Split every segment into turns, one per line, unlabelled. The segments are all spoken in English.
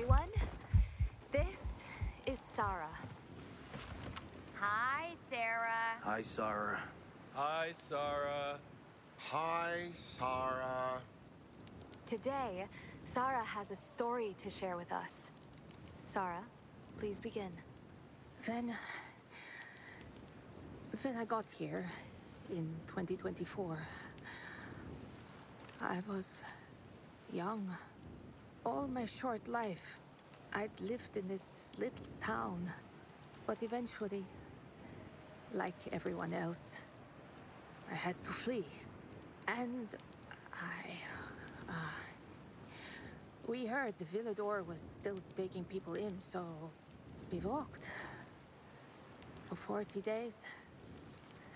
everyone. This is Sarah.
Hi, Sarah.
Hi, Sarah.
Hi, Sarah.
Hi, Sarah.
Today, Sarah has a story to share with us. Sarah, please begin.
When I got here in 2024, I was young. All my short life, I'd lived in this little town. But eventually, like everyone else, I had to flee. And we heard the Villador was still taking people in, so we walked for 40 days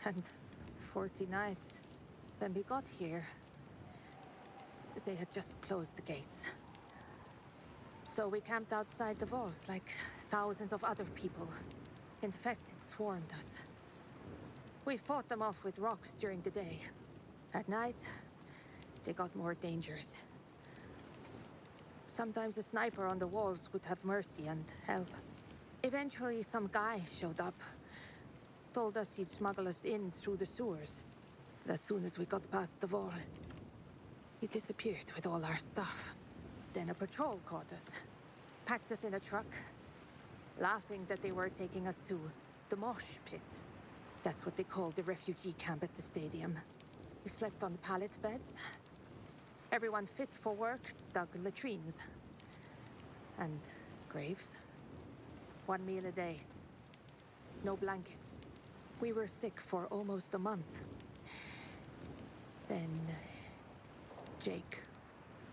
and 40 nights. When we got here, they had just closed the gates. So we camped outside the walls like thousands of other people. Infected swarmed us. We fought them off with rocks during the day. At night, they got more dangerous. Sometimes a sniper on the walls would have mercy and help. Eventually, some guy showed up. Told us he'd smuggle us in through the sewers. As soon as we got past the wall, he disappeared with all our stuff. Then a patrol caught us. Packed us in a truck. Laughing that they were taking us to the mosh pit. That's what they called the refugee camp at the stadium. We slept on pallet beds. Everyone fit for work dug latrines. And graves. 1 meal a day. No blankets. We were sick for almost a month. Then Jake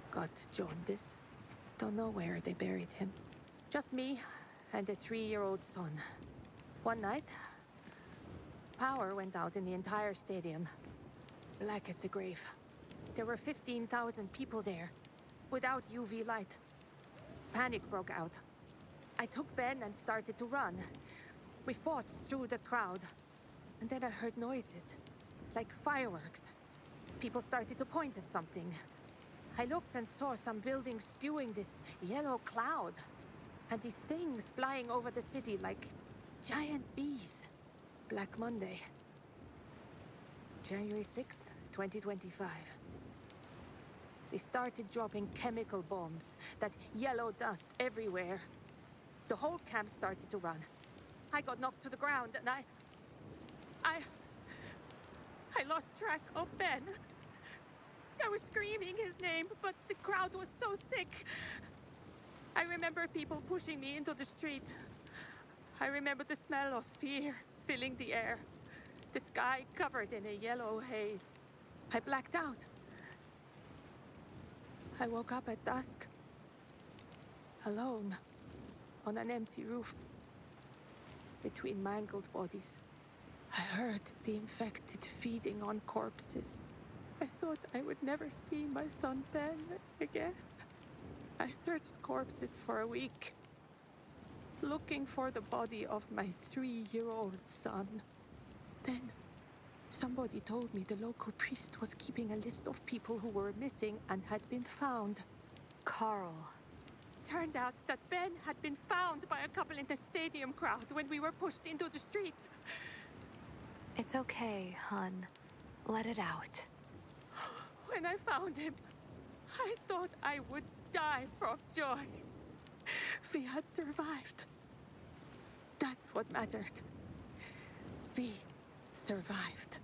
got jaundice. Don't know where they buried him. Just me and a 3-year-old son. One night, power went out in the entire stadium. Black as the grave. There were 15,000 people there, without UV light. Panic broke out. I took Ben and started to run. We fought through the crowd. And then I heard noises, like fireworks. People started to point at something. I looked and saw some buildings spewing this yellow cloud. And these things flying over the city like giant bees. Black Monday. January 6th, 2025. They started dropping chemical bombs, that yellow dust everywhere. The whole camp started to run. I got knocked to the ground and I lost track of Ben. I was screaming his name, but the crowd was so thick. I remember people pushing me into the street. I remember the smell of fear filling the air. The sky covered in a yellow haze. I blacked out. I woke up at dusk. Alone. On an empty roof. Between mangled bodies. I heard the infected feeding on corpses. I thought I would never see my son Ben again. I searched corpses for a week, looking for the body of my 3-year-old son. Then, somebody told me the local priest was keeping a list of people who were missing and had been found.
Carl.
Turned out that Ben had been found by a couple in the stadium crowd when we were pushed into the street.
It's okay, hun. Let it out.
When I found him, I thought I would die from joy. We had survived. That's what mattered. We survived.